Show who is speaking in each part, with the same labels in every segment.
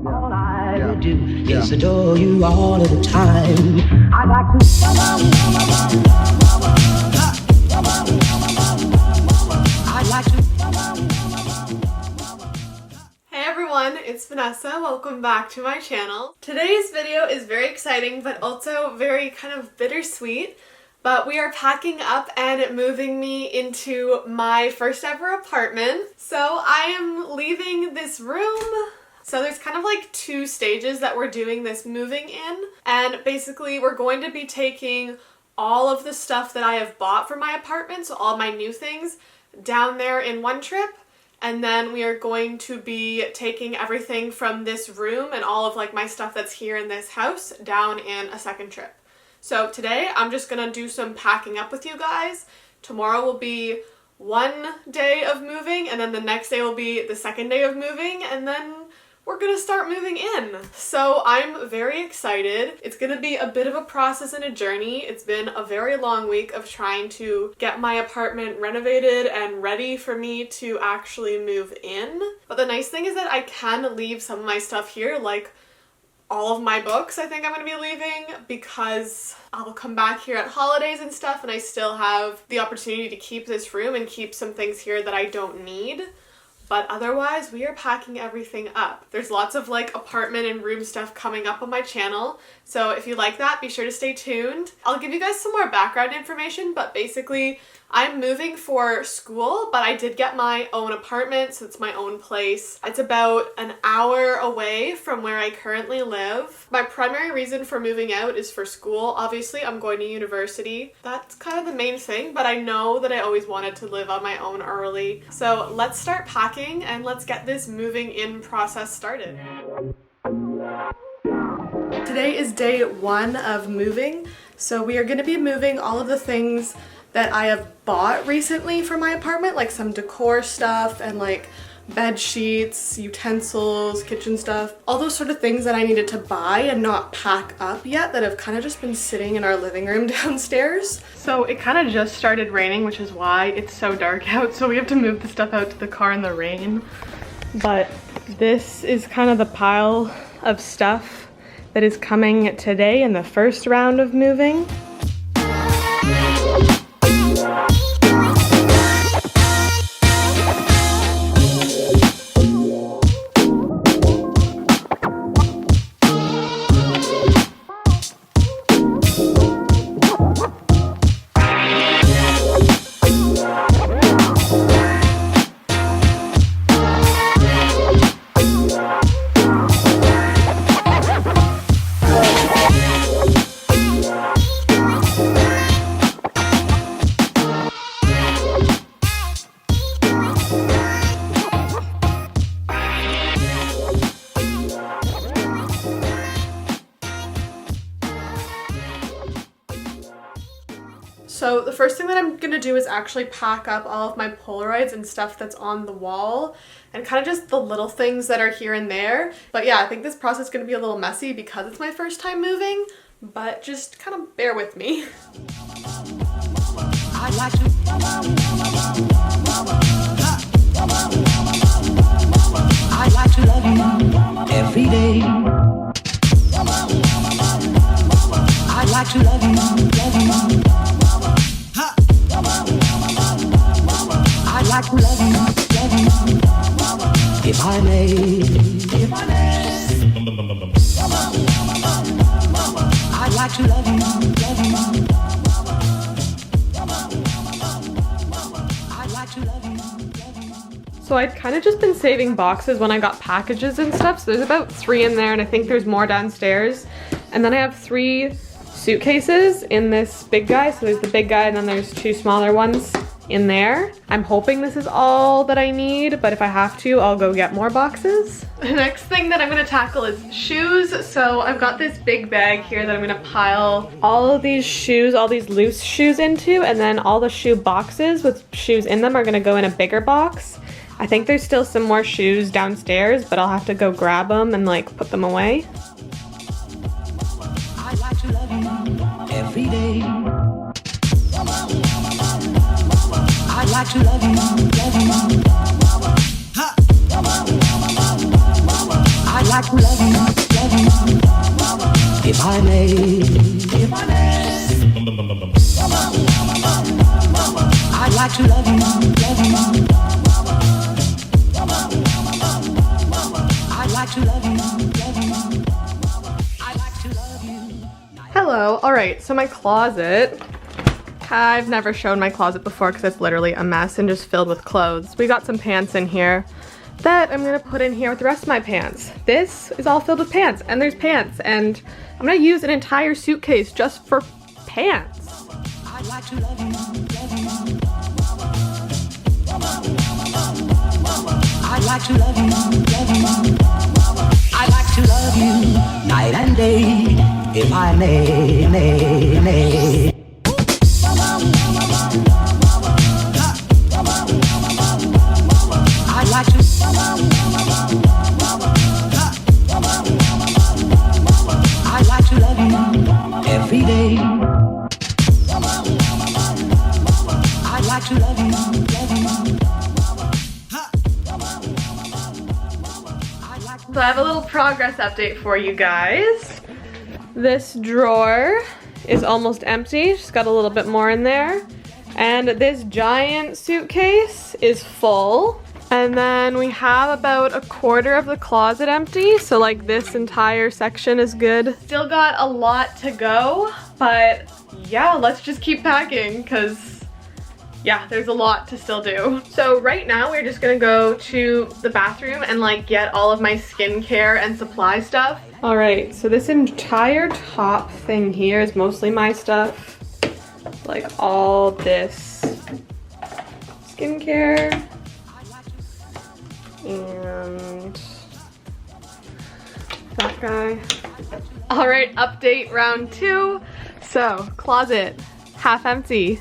Speaker 1: All I do is adore you all of the time. I'd like to. I'd like to.
Speaker 2: Hey everyone, it's Vanessa. Welcome back to my channel. Today's video is very exciting but also very kind of bittersweet. But we are packing up and moving me into my first ever apartment. So I am leaving this room. So there's kind of like two stages that we're doing this moving in. And basically we're going to be taking all of the stuff that I have bought for my apartment, so all my new things, down there in one trip. And then we are going to be taking everything from this room and all of like my stuff that's here in this house down in a second trip. So today I'm just gonna do some packing up with you guys. Tomorrow will be one day of moving, and then the next day will be the second day of moving, and then we're gonna start moving in. So I'm very excited. It's gonna be a bit of a process and a journey. It's been a very long week of trying to get my apartment renovated and ready for me to actually move in. But the nice thing is that I can leave some of my stuff here, like all of my books I think I'm going to be leaving, because I'll come back here at holidays and stuff and I still have the opportunity to keep this room and keep some things here that I don't need. But otherwise, we are packing everything up. There's lots of like apartment and room stuff coming up on my channel. So if you like that, be sure to stay tuned. I'll give you guys some more background information, but basically I'm moving for school, but I did get my own apartment, so it's my own place. It's about an hour away from where I currently live. My primary reason for moving out is for school. Obviously, I'm going to university. That's kind of the main thing, but I know that I always wanted to live on my own early. So let's start packing and let's get this moving in process started. Today is day one of moving. So we are going to be moving all of the things that I have bought recently for my apartment, like some decor stuff and like bed sheets, utensils, kitchen stuff, all those sort of things that I needed to buy and not pack up yet that have kind of just been sitting in our living room downstairs. So it kind of just started raining, which is why it's so dark out, so we have to move the stuff out to the car in the rain. But this is kind of the pile of stuff that is coming today in the first round of moving. So the first thing that I'm gonna do is actually pack up all of my Polaroids and stuff that's on the wall and kind of just the little things that are here and there. But yeah, I think this process is gonna be a little messy because it's my first time moving, but just kind of bear with me.
Speaker 1: I'd like to. I'd like to love you every day. I'd like to love you, love you. I'd like to love you, if I may, if I may. I'd like to love you, I'd like to love you.
Speaker 2: So I'd kind of just been saving boxes when I got packages and stuff, so there's about 3 in there and I think there's more downstairs. And then I have 3 suitcases in this big guy, so there's the big guy and then there's 2 smaller ones in there. I'm hoping this is all that I need, but if I have to, I'll go get more boxes. The next thing that I'm gonna tackle is shoes. So I've got this big bag here that I'm gonna pile all of these shoes, all these loose shoes into, and then all the shoe boxes with shoes in them are gonna go in a bigger box. I think there's still some more shoes downstairs, but I'll have to go grab them and like put them away.
Speaker 1: I'd like to love you every day. I'd like to love you, love you. I'd like to love you, if I may. I'd like to love you, I'd like to love you, I'd like to love you.
Speaker 2: Hello. Alright, so my closet. I've never shown my closet before because it's literally a mess and just filled with clothes. We got some pants in here that I'm gonna put in here with the rest of my pants. This is all filled with pants, and there's pants, and I'm gonna use an entire suitcase just for pants.
Speaker 1: I'd like to love you, I'd like to love you, I'd like to love you night and day, if I may. I'd like to, I'd like to love you every day. I'd like to love you,
Speaker 2: So I have a little progress update for you guys. This drawer is almost empty, just got a little bit more in there. And this giant suitcase is full. And then we have about a quarter of the closet empty, so like this entire section is good. Still got a lot to go, but yeah, let's just keep packing because yeah, there's a lot to still do. So right now we're just gonna go to the bathroom and like get all of my skincare and supply stuff. All right, so this entire top thing here is mostly my stuff. Like all this skincare and that guy. All right, update round 2. So closet half empty,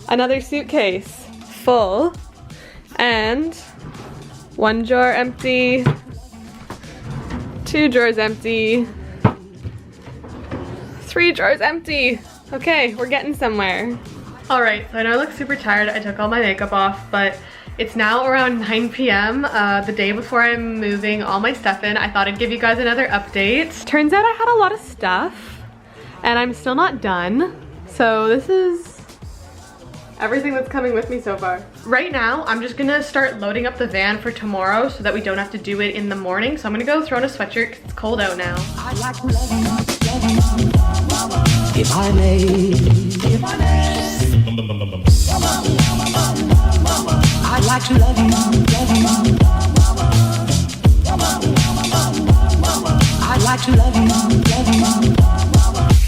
Speaker 2: another suitcase full, and 1 drawer empty, 2 drawers empty, 3 drawers empty. Okay, we're getting somewhere. All right, so I know I look super tired. I took all my makeup off, but it's now around 9 p.m. The day before I'm moving all my stuff in. I thought I'd give you guys another update. Turns out I had a lot of stuff and I'm still not done. So this is everything that's coming with me so far. Right now, I'm just gonna start loading up the van for tomorrow so that we don't have to do it in the morning. So I'm gonna go throw on a sweatshirt because it's cold out now.
Speaker 1: I'd like to love you, if I may, if I may. I'd like to love you, I'd like to love you,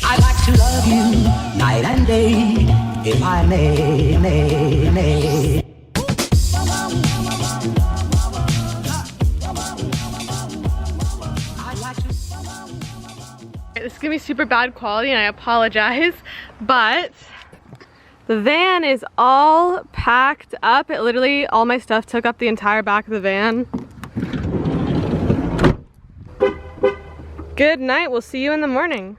Speaker 1: I'd like to love you night and day, if I may.
Speaker 2: This is gonna be super bad quality and I apologize, but the van is all packed up. It literally, all my stuff took up the entire back of the van. Good night, we'll see you in the morning.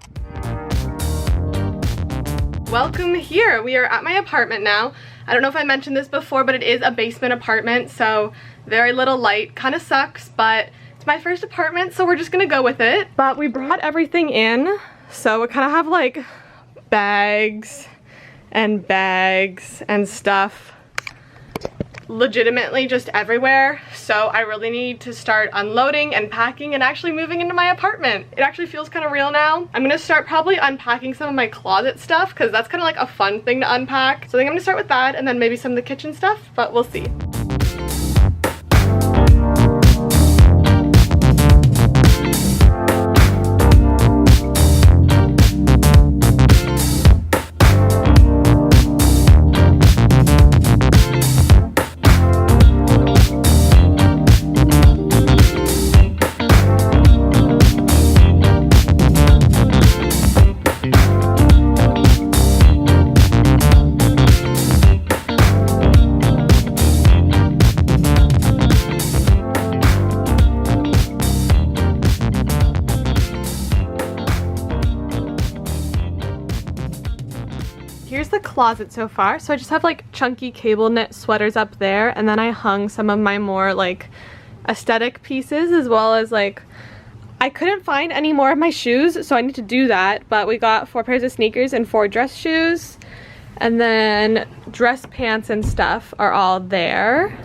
Speaker 2: Welcome here. We are at my apartment now. I don't know if I mentioned this before, but it is a basement apartment, so very little light. Kind of sucks, but it's my first apartment, so we're just gonna go with it. But we brought everything in, so we kind of have like bags and stuff legitimately just everywhere. So I really need to start unloading and packing and actually moving into my apartment. It actually feels kind of real now. I'm gonna start probably unpacking some of my closet stuff because that's kind of like a fun thing to unpack. So I think I'm gonna start with that and then maybe some of the kitchen stuff, but we'll see. Here's the closet so far. So I just have like chunky cable knit sweaters up there, and then I hung some of my more like aesthetic pieces as well as like I couldn't find any more of my shoes, so I need to do that, but we got 4 pairs of sneakers and 4 dress shoes, and then dress pants and stuff are all there.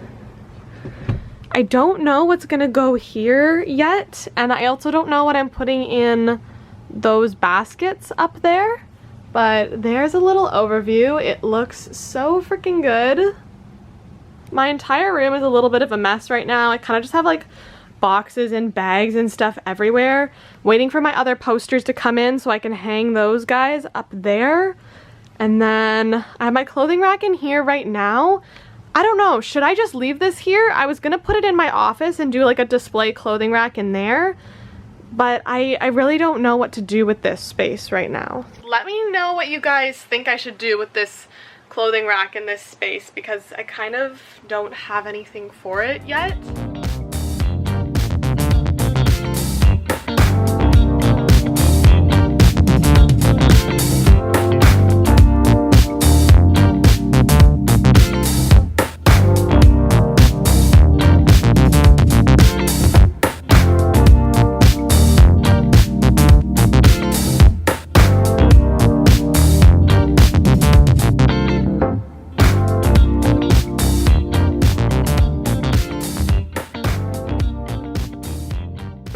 Speaker 2: I don't know what's gonna go here yet, and I also don't know what I'm putting in those baskets up there, but there's a little overview. It looks so freaking good. My entire room is a little bit of a mess right now. I kind of just have like boxes and bags and stuff everywhere, waiting for my other posters to come in so I can hang those guys up there. And then I have my clothing rack in here right now. I don't know, should I just leave this here? I was gonna put it in my office and do like a display clothing rack in there, but I really don't know what to do with this space right now. Let me know what you guys think I should do with this clothing rack in this space, because I kind of don't have anything for it yet.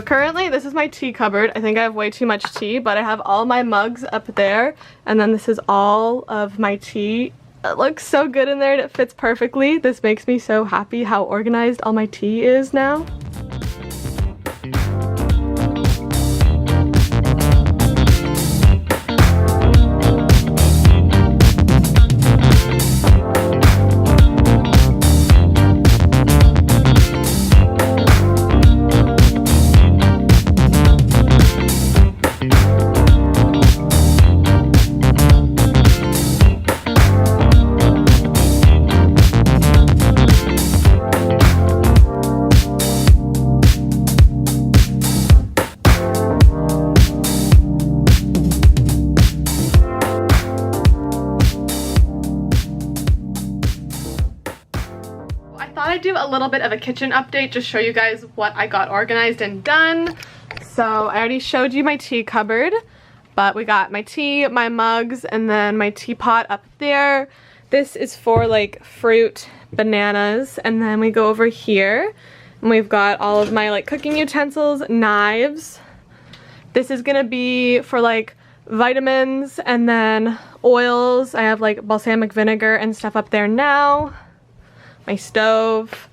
Speaker 2: Currently, this is my tea cupboard. I think I have way too much tea, but I have all my mugs up there, and then this is all of my tea. It looks so good in there and it fits perfectly. This makes me so happy how organized all my tea is now. I'd do a little bit of a kitchen update, just show you guys what I got organized and done. So I already showed you my tea cupboard, but we got my tea, my mugs, and then my teapot up there. This is for like fruit, bananas, and then we go over here and we've got all of my like cooking utensils, knives. This is gonna be for like vitamins and then oils. I have like balsamic vinegar and stuff up there now. My stove.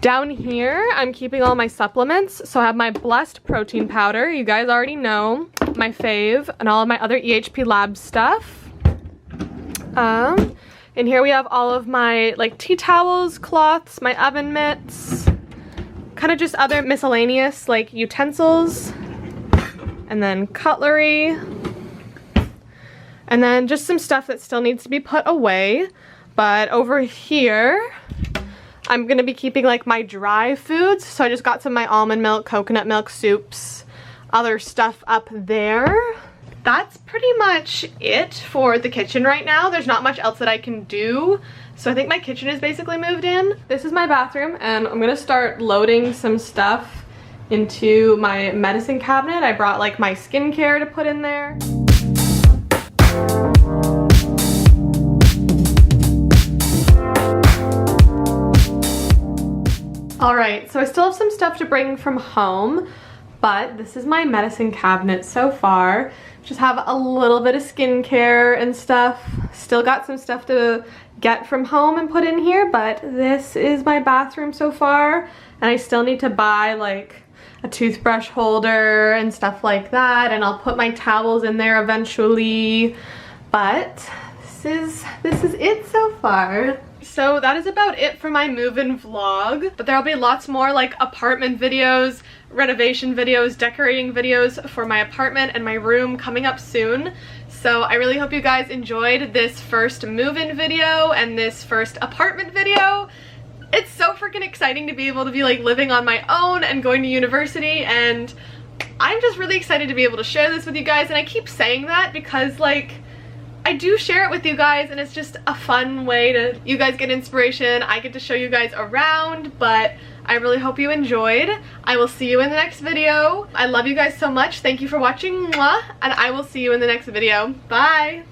Speaker 2: Down here, I'm keeping all my supplements. So I have my Blessed protein powder, you guys already know, my fave, and all of my other EHP lab stuff. In here we have all of my like tea towels, cloths, my oven mitts, kind of just other miscellaneous like utensils, and then cutlery, and then just some stuff that still needs to be put away. But over here, I'm gonna be keeping like my dry foods. So I just got some of my almond milk, coconut milk, soups, other stuff up there. That's pretty much it for the kitchen right now. There's not much else that I can do. So I think my kitchen is basically moved in. This is my bathroom, and I'm gonna start loading some stuff into my medicine cabinet. I brought like my skincare to put in there. Alright, so I still have some stuff to bring from home, but this is my medicine cabinet so far. Just have a little bit of skincare and stuff. Still got some stuff to get from home and put in here, but this is my bathroom so far. And I still need to buy like a toothbrush holder and stuff like that, and I'll put my towels in there eventually. But this is it so far. So that is about it for my move-in vlog, but there'll be lots more like apartment videos, renovation videos, decorating videos for my apartment and my room coming up soon. So I really hope you guys enjoyed this first move-in video and this first apartment video. It's so freaking exciting to be able to be like living on my own and going to university, and I'm just really excited to be able to share this with you guys. And I keep saying that because like I do share it with you guys, and it's just a fun way to, you guys get inspiration, I get to show you guys around, but I really hope you enjoyed. I will see you in the next video. I love you guys so much. Thank you for watching, mwah, and I will see you in the next video. Bye!